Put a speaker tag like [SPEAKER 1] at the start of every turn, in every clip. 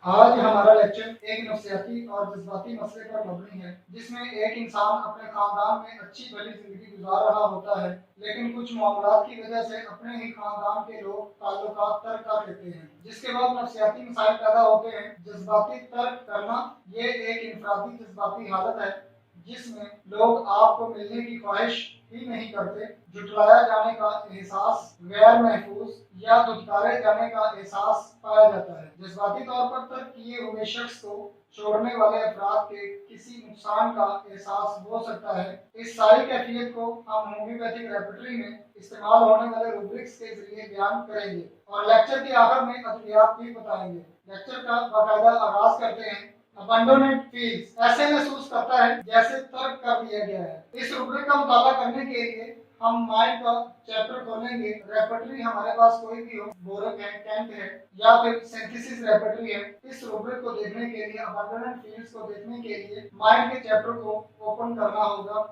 [SPEAKER 1] आज हमारा लेक्चर एक नफ्सियाती और जज्बाती मसले पर मबनी है, जिसमें एक इंसान अपने खानदान में अच्छी भली जिंदगी गुजार रहा होता है, लेकिन कुछ मामलात की वजह से अपने ही खानदान के लोग ताल्लुकात तर्क कर लेते हैं, जिसके बाद नफ्सियाती मसाइल पैदा होते हैं। जज्बाती तर्क करना ये एक इनफरादी जज्बाती हालत है जिसमें लोग आपको मिलने की ख्वाहिश ही नहीं करते। जुटलाया जाने का एहसास, गैर महफूज या दुत्कारे जाने का एहसास पाया जाता है। जज्बाती तौर पर तर्क किए हुए शख्स को छोड़ने वाले अफराद के किसी नुकसान का एहसास हो सकता है। इस सारी कैफियत को हम होम्योपैथिक रेपर्टरी में इस्तेमाल होने वाले रूब्रिक्स के जरिए बयान करेंगे और लेक्चर के आखिर में अद्वियात भी बताएंगे। लेक्चर का बाकायदा आगाज करते हैं। अबंडोनेट फील्स ऐसे महसूस करता है जैसे तर्क कर दिया गया है। इस रूब्रिक का मुताला करने के लिए हम माइंड का चैप्टर खोलेंगे। रेपर्टरी हमारे पास कोई भी हो, बोरक है, कैंट है या फिर सिंथेसिस रेपर्टरी है। इस रूब्रिक को देखने के लिए, अबंडोनेट फील्ड्स को देखने के लिए माइंड के चैप्टर को ओपन करना होगा।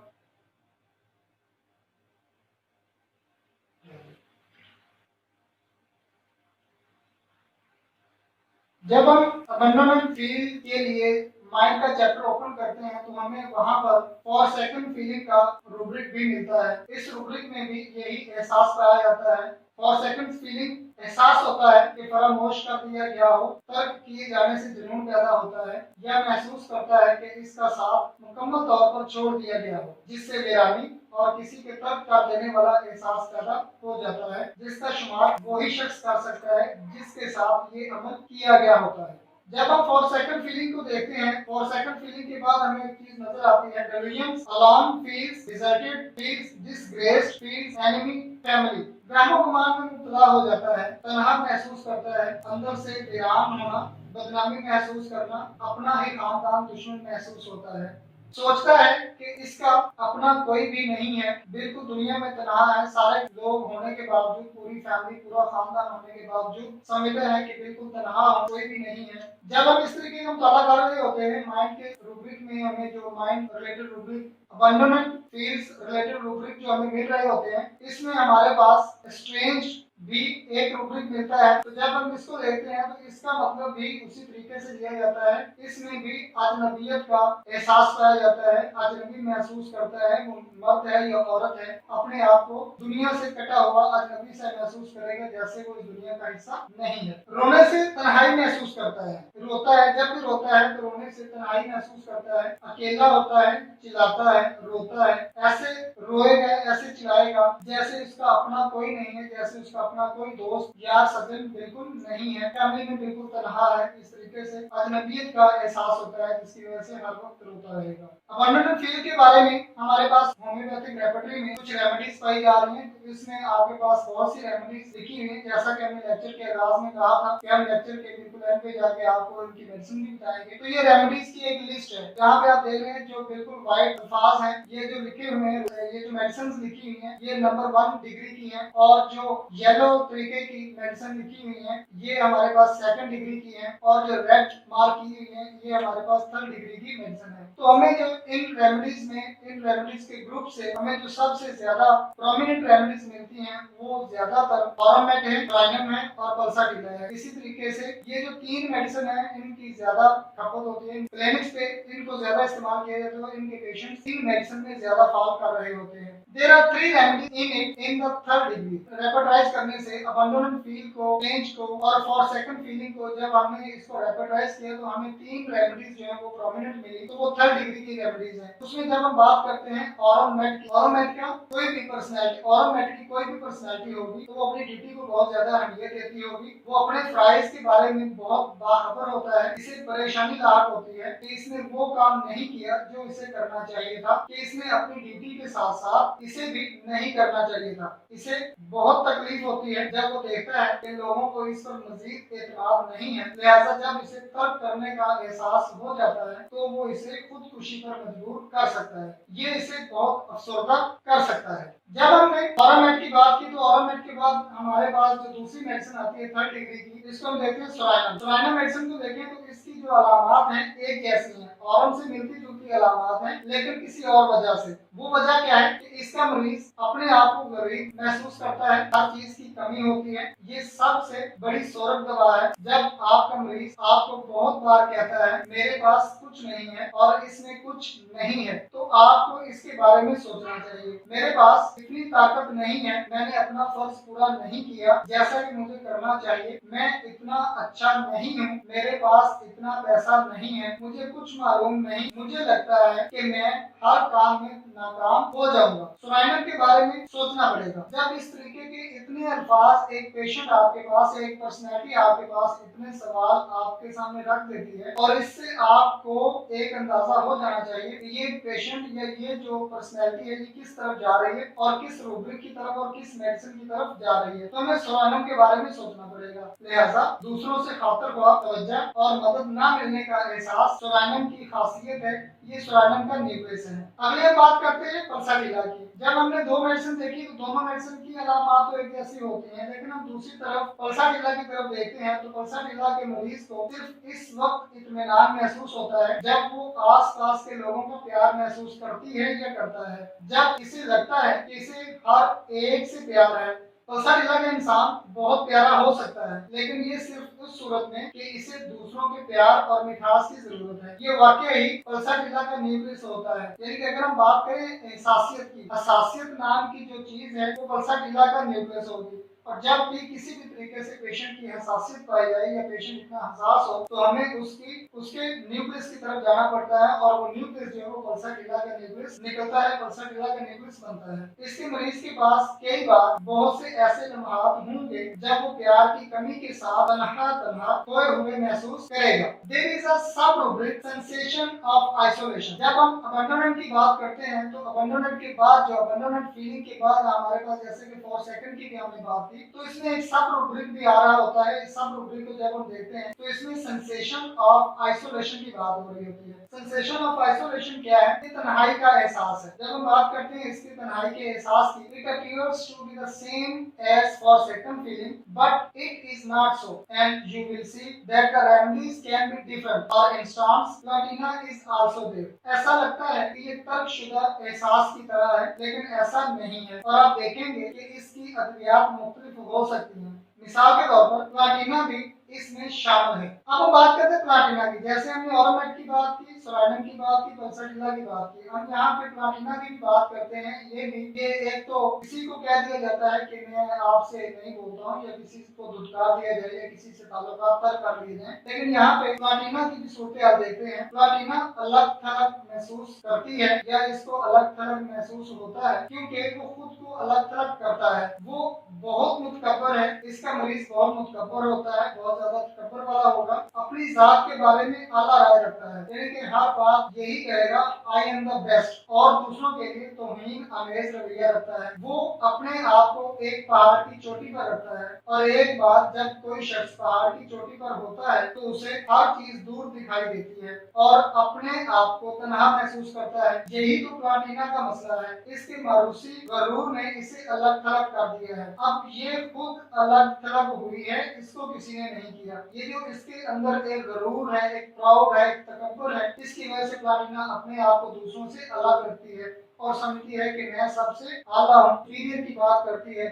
[SPEAKER 1] जब हम अबंडोनेट फील्ड के लिए माइंड का चैप्टर ओपन करते हैं तो हमें वहां पर फॉर सेकंड फीलिंग का रूब्रिक भी मिलता है। इस रूब्रिक में भी यही एहसास पाया जाता है। फॉर सेकंड फीलिंग एहसास होता है कि फरामोश कर दिया गया हो, तर्क किए जाने से जुनून पैदा होता है या महसूस करता है कि इसका साथ मुकम्मल तौर पर छोड़ दिया गया हो, जिससे बेरामी और किसी के तर्क कर देने वाला एहसास पैदा हो जाता है, जिसका शुमार वही शख्स कर सकता है जिसके साथ ये अमल किया गया होता है। जब हम फॉर सेकंड फीलिंग को देखते हैं, फॉर सेकंड फीलिंग के बाद हमें एक चीज नजर आती है, deliriums, alarm, feels deserted, feels disgraced, feels enemy family. वहमो गुमान में मुब्तला हो जाता है, तन्हा महसूस करता है, अंदर से वीरान होना, बदनामी महसूस करना, अपना ही खानदान दुश्मन महसूस होता है। सोचता है कि इसका अपना कोई भी नहीं है, बिल्कुल दुनिया में तन्हा है। सारे लोग होने के बावजूद, पूरी फैमिली, पूरा खानदान होने के बावजूद समझते हैं कि बिल्कुल तन्हा कोई भी नहीं है। जब हम इस तरीके का मुताला कर रहे होते हैं, माइंड के रूब्रिक में हमें जो mind related rubric, abandoned fields related rubric जो हमें मिल रहे होते हैं, इसमें हमारे पास स्ट्रेंज भी एक रूब्रिक मिलता है। तो जब हम इसको देखते हैं तो इसका मतलब भी उसी तरीके से लिया जाता है। इसमें भी अजनबियत का एहसास पाया जाता है, अजनबी महसूस करता है, मर्द है या औरत है, अपने आप को दुनिया से कटा हुआ अजनबी से महसूस करेगा, जैसे वो इस दुनिया का हिस्सा नहीं है। रोने से तन्हाई महसूस करता है, रोता है, जब भी रोता है तो रोने से तन्हाई महसूस करता है, अकेला होता है, चिल्लाता है, रोता है, ऐसे रोएगा, ऐसे चिल्लाएगा जैसे उसका अपना कोई नहीं है, जैसे उसका अपना कोई दोस्त या सज्जन बिल्कुल नहीं है, फैमिली में बिल्कुल तन्हा है। इस तरीके से अजनबियत का एहसास होता है, जिसकी वजह से हर वक्त रोता रहेगा। अबंडोनेट फील्ड के बारे में हमारे पास होम्योपैथिक रेपर्टरी में कुछ रेमेडीज पाई जा रही हैं। तो इसमें आपके पास बहुत सी रेमेडीज लिखी हुई हैं। जैसा कि हमने लेक्चर के आगाज में कहा था कि हम लेक्चर के बिल्कुल एंड पे जाके आपको इनकी मेडिसिन भी बताएंगे। तो ये रेमेडीज की एक लिस्ट है, यहाँ पे आप देख रहे हैं जो बिल्कुल वाइट अल्फाज हैं, ये जो लिखे हुए हैं, ये जो मेडिसिन लिखी हुई हैं, ये नंबर 1 डिग्री की हैं, और जो येलो तरीके की मेडिसिन लिखी हुई हैं, ये हमारे पास 2nd डिग्री की हैं, और जो रेड मार्क की हुई हैं, ये हमारे पास 3rd डिग्री की मेडिसिन है। तो हमें जो इन रेमेडीज में, इन रेमेडीज के ग्रुप से हमें जो सबसे ज्यादा प्रोमिनेंट रेमेडीज मिलती हैं, वो ज्यादातर ऑरोमेट है, ट्राइनम है और पल्साटिला है। इसी तरीके से ये जो 3 मेडिसिन है, इनकी ज्यादा खपत होती है, क्लिनिक्स पे इनको ज्यादा इस्तेमाल किया जाता है। इनके पेशेंट्स 3 मेडिसिन में ज्यादा फॉल कर रहे होते हैं। There are 3 remedies in it in the 3rd degree. Repertorize करने से अबंडोनेट फील को, रेंज को और फॉर सेकंड फीलिंग को जब हमने इसको रेपर्टाइज किया तो हमें 3 रेमेडीज जो है वो प्रोमिनेंट मिली, तो वो 3rd डिग्री की रेमेडीज है। उसमें जब हम बात करते हैं ऑरोमेट की, ऑरोमेट का कोई भी पर्सनैलिटी, ऑरोमेट की कोई भी पर्सनैलिटी होगी तो वो अपनी ड्यूटी को बहुत ज्यादा अहमियत देती होगी, वो अपने फ्राइज के बारे में बहुत बाखबर होता है। इसे परेशानी लाक होती है कि इसने वो काम नहीं किया जो इसे करना चाहिए था, कि इसने अपनी ड्यूटी के साथ साथ इसे भी नहीं करना चाहिए था। इसे बहुत तकलीफ होती है जब वो देखता है कि लोगों को इस पर मजीद एतमाद नहीं है, लिहाजा जब इसे तर्क करने का एहसास हो जाता है तो वो इसे खुदकुशी पर मजबूर कर सकता है, ये इसे बहुत अफसरदा कर सकता है। जब हमने ऑरोमेट की बात की तो ऑरोमेट के बाद हमारे पास जो दूसरी मेडिसिन आती है 3rd डिग्री की, इसको हम देखते हैं सोराइनम। सोराइनम मेडिसिन को देखें तो इसकी जो अलामात हैं एक जैसी हैं, ऑरम से मिलती जुलती की अलामत हैं, लेकिन किसी और वजह से। वो वजह क्या है कि इसका मरीज अपने आप को गरीब महसूस करता है, हर चीज की कमी होती है। ये सबसे बड़ी सोरक दवा है जब आपका मरीज आपको बहुत बार कहता है मेरे पास कुछ नहीं है और इसमें कुछ नहीं है, तो आपको इसके बारे में सोचना चाहिए। मेरे पास इतनी ताकत नहीं है, मैंने अपना फर्ज पूरा नहीं किया जैसा कि मुझे करना चाहिए, मैं इतना अच्छा नहीं हूँ, मेरे पास इतना पैसा नहीं है, मुझे कुछ मालूम नहीं, मुझे लगता है कि मैं हर काम में नाकाम हो जाऊंगा। सुराइनर के बारे में सोचना पड़ेगा। जब इस तरीके के इतने अल्फाज एक पेशेंट आपके पास, एक पर्सनैलिटी आपके पास इतने सवाल आपके सामने रख देती है, और इससे आपको एक अंदाजा हो जाना चाहिए कि ये पेशेंट या ये जो पर्सनैलिटी है ये किस तरफ जा रही है और किस रूब्रिक की तरफ और किस मेडिसिन की तरफ जा रही है, तो हमें सुराइनर के बारे में सोचना पड़ेगा। लिहाजा दूसरों से खातर ख्वाह, तवज्जो और मदद न मिलने का एहसास सुराइनर की खासियत है। ये सुराइनर का न्यूक्लियस है। अगले बात करते हैं पल्साटिला की। जब हमने दो मेडिसिन देखी तो दोनों मेडिसिन की अलामत तो एक जैसी होती हैं, लेकिन हम दूसरी तरफ पल्साटिला की तरफ देखते हैं तो पल्साटिला के मरीज को सिर्फ इस वक्त इत्मीनान महसूस होता है जब वो आस-पास के लोगों का प्यार महसूस करती है या करता है, जब इसे लगता है कि इसे हर एक से प्यार है। पल्साटिला का इंसान बहुत प्यारा हो सकता है, लेकिन ये सिर्फ उस सूरत में कि इसे दूसरों के प्यार और मिठास की जरूरत है। ये वाकई ही पल्साटिला का न्यूक्लियस होता है। यानी कि अगर हम बात करें एहसासियत की, हसासियत नाम की जो चीज है वो पल्साटिला का न्यूक्लियस होगी। और जब भी किसी भी तरीके से पेशेंट की हसासियत पाई जाए या पेशेंट इतना हसास हो तो हमें उसके न्यूक्लियस की तरफ जाना पड़ता है, और वो न्यूक्लियस जो है वो पल्साटिला का न्यूक्लियस निकलता है, पल्साटिला का न्यूक्लियस बनता है। इसके मरीज के पास कई बार बहुत से ऐसे लम्हात होंगे जब वो प्यार की कमी के साथ तन्हा तन्हा खोए हुए महसूस करेगा। There is a sub rubric sensation of isolation. जब हम अबंडोनेंट की बात करते हैं तो अबंडोनेंट के बाद जो अबंडोनेंट फीलिंग के बाद हमारे पास जैसे कि 4 सेकंड की भी हमने बात की, तो इसमें एक सब रूब्रिक भी आ रहा होता है। इस सब रूब्रिक को जब हम देखते हैं तो इसमें सेंसेशन ऑफ आइसोलेशन की बात हो रही होती है। सेंसेशन ऑफ आइसोलेशन क्या है? ये तन्हाई का एहसास है। जब हम बात करते हैं इसकी तन्हाई के एहसास की, it appears to be the same as for second feeling but it is not so, and you will see that the remedies can be different. For instance platina is also there. ऐसा लगता है कि ये तर्कशुदा एहसास की तरह है, लेकिन ऐसा नहीं है, और आप देखेंगे कि इसकी अद्वियात मुख्तलिफ हो सकती हैं। मिसाल के तौर पर प्लाटिना भी इसमें शामिल है। अब हम बात करते हैं प्लाटिना की। जैसे हमने ऑरोमेट की बात की, सोराइनम की बात की, पल्साटिला की बात की, हम यहाँ पे प्लाटिना की बात करते हैं। ये एक तो किसी को कह दिया जाता है कि मैं आपसे नहीं बोलता हूँ, या किसी को धुतकार दिया जाए या किसी से ताल्लुकात तर्क कर लिए जाए, लेकिन यहाँ पे प्लाटिना की भी सूरत आप देखते हैं। प्लाटिना अलग थलग महसूस करती है या इसको अलग थलग महसूस होता है क्योंकि वो खुद को अलग थलग करता है। वो बहुत मुतकब्बर है। इसका मरीज बहुत मुतकब्बर होता है, बहुत ज्यादा तकब्बुर वाला होगा, अपनी जात के बारे में आला राय रखता है, यानी कि हर बात यही कहेगा आई एम द बेस्ट, और दूसरों के लिए तौहीन आमेज रवैया रखता है। वो अपने आप को एक पहाड़ की चोटी पर रखता है, और एक बार जब कोई शख्स पहाड़ की चोटी पर होता है तो उसे हर चीज दूर दिखाई देती है और अपने आप को तन्हा महसूस करता है। यही तो प्लाटिना का मसला है। इसके मारूसी गरूर ने इसे अलग थलग कर दिया है। अब ये खुद अलग थलग हुई है, इसको किसी ने नहीं किया। ये जो इसके अंदर एक गरूर है, एक प्राउड है, एक तकब्बुर है, इसकी वजह से प्लाटिना अपने आप को दूसरों से अलग रखती है और समझती है कि मैं सबसे आला हूँ। सुपीरियर की बात करती है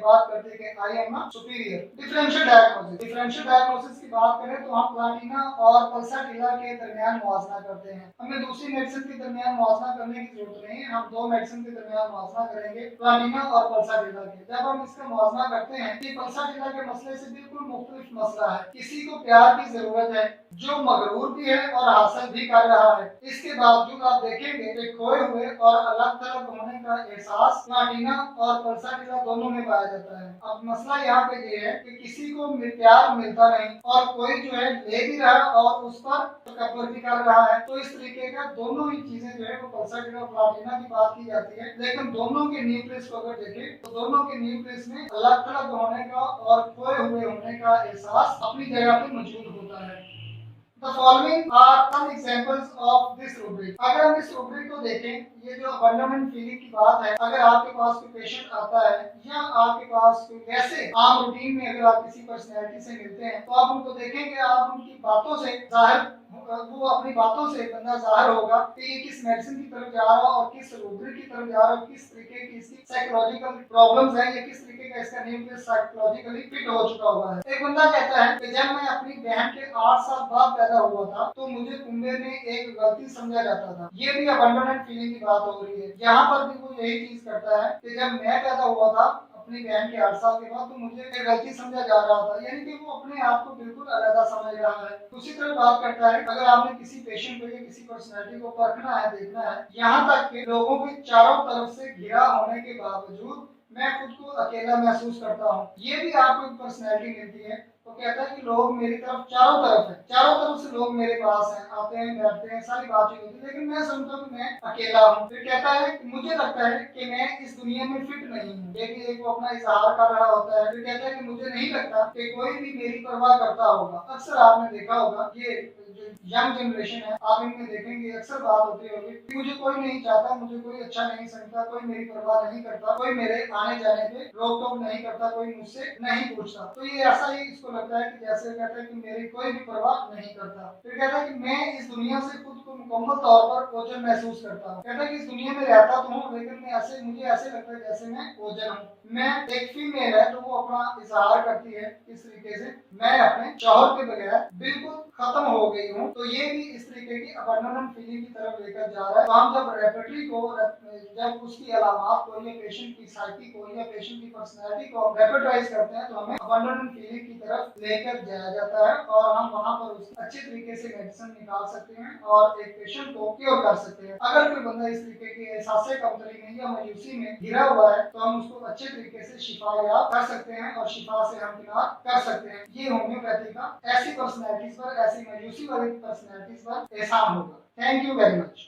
[SPEAKER 1] कि I am superior. Differential diagnosis की बात करें तो हम प्लाटिना और पल्साटिला के दरमियान मुआवजा करते हैं। हमें दूसरी मेडिसिन के दरमियान मुआवजा करने की जरूरत नहीं है, हम दो मेडिसिन के दरमियान मुआवजा करेंगे, प्लाटिना और पल्साटिला के। जब हम इसका मुआवजा करते हैं कि पल्साटिला के मसले से बिल्कुल मुख्तलिफ मसला है। किसी को प्यार की जरूरत है जो मगरूर भी है और हासिल भी कर रहा है, इसके बावजूद आप देखेंगे कि खोए हुए और अलग थलग होने का एहसास प्लाटिना और पल्साटिला दोनों में पाया जाता है। अब मसला यहाँ पे ये है कि किसी को प्यार मिलता नहीं और कोई जो है ले भी रहा और उस पर तकब्बुर भी कर रहा है, तो इस तरीके का दोनों ही चीजें जो है वो पल्साटिला और प्लाटिना की बात की जाती है। लेकिन दोनों के न्यूक्लियस को अगर देखें तो दोनों के न्यूक्लियस में अलग थलग होने का और खोए हुए होने का एहसास अपनी जगह पे मौजूद होता है। The following are some examples of this rubric. अगर हम इस rubric को देखें, ये जो abandonment feeling की बात है, अगर आपके पास कोई पेशेंट आता है या आपके पास कोई वैसे आम रूटीन में अगर आप किसी पर्सनैलिटी से मिलते हैं तो आप उनको देखेंगे, आप उनकी बातों से जाहिर वो अपनी बातों से बंदा जाहिर होगा कि ये किस मेडिसिन की तरफ जा रहा है और किस रूब्रिक की तरफ जा रहा है, किस तरीके की इसकी साइकोलॉजिकल प्रॉब्लम्स है या किस तरीके का इसका न्यूक्लियस साइकोलॉजिकली फिट हो चुका हुआ है। एक बंदा कहता है कि जब मैं अपनी बहन के 8 साल बाद पैदा हुआ था तो मुझे कुंबे में एक गलती समझा जाता था। ये भी अबंडोनेंट फीलिंग की बात हो रही है। यहाँ पर भी वो यही चीज करता है कि जब मैं पैदा हुआ था अपनी बहन के 8 साल के बाद तो मुझे एक गलती समझा जा रहा था, यानी कि वो अपने आप को बिल्कुल अलग समझ रहा है। उसी तरह बात करता है, अगर आपने किसी पेशेंट को या किसी पर्सनैलिटी को परखना है, देखना है, यहाँ तक कि लोगों के चारों तरफ से घिरा होने के बावजूद मैं खुद को अकेला महसूस करता हूँ। ये भी आपको एक पर्सनैलिटी मिलती है। तो कहता है कि लोग मेरी तरफ चारों तरफ है, चारों तरफ से लोग मेरे पास हैं, आते हैं, बैठते हैं, सारी बातचीत होती है, लेकिन मैं समझता हूँ कि मैं अकेला हूँ। फिर कहता है कि मुझे लगता है कि मैं इस दुनिया में फिट नहीं हूँ। ये भी एक वो अपना इजहार कर रहा होता है। फिर कहता है कि मुझे नहीं लगता कि कोई भी मेरी परवाह करता होगा। अक्सर आपने देखा होगा, ये जो यंग जनरेशन है, आप इनमें देखेंगे अक्सर बात होती होगी कि मुझे कोई नहीं चाहता, मुझे कोई अच्छा नहीं समझता, कोई मेरी परवाह नहीं करता, कोई मेरे आने जाने पे रोक टोक नहीं करता, कोई मुझसे नहीं पूछता। तो ये ऐसा ही इसको लगता है कि जैसे कहता है कि मेरी कोई भी परवाह नहीं करता। फिर कहता है कि मैं इस दुनिया से खुद को मुकम्मल तौर पर ओझल महसूस करता हूँ। कहता है कि इस दुनिया में रहता तो हूँ, लेकिन मुझे ऐसे लगता है जैसे मैं ओझल हूँ। मैं एक फीमेल है तो वो अपना इजहार करती है इस तरीके से, मैं अपने शौहर के बगैर बिल्कुल खत्म हो गई हूँ। तो ये भी इस तरीके की अबंडोनेंट फीलिंग की तरफ लेकर जा रहा है। तो हम जब रेपेटरी को, जब उसकी अलामात को या पेशेंट की साइकी को या पेशेंट की पर्सनैलिटी को रेपेटाइज करते हैं तो हमें अबंडोनेंट फीलिंग की तरफ लेकर जाया जाता है और हम वहां पर उससे अच्छे तरीके से मेडिसिन निकाल सकते हैं और एक पेशेंट को क्योर कर सकते हैं। अगर कोई बंदा इस तरीके के एहसास कमतरी में या मायूसी में घिरा हुआ है तो हम उसको अच्छे तरीके से शिफा याब कर सकते हैं और शिफा से हम किनार कर सकते हैं। ये होम्योपैथी का ऐसी पर्सनैलिटीज पर, ऐसी मायूसी वाली पर्सनैलिटीज पर एहसान होगा। Thank you very much.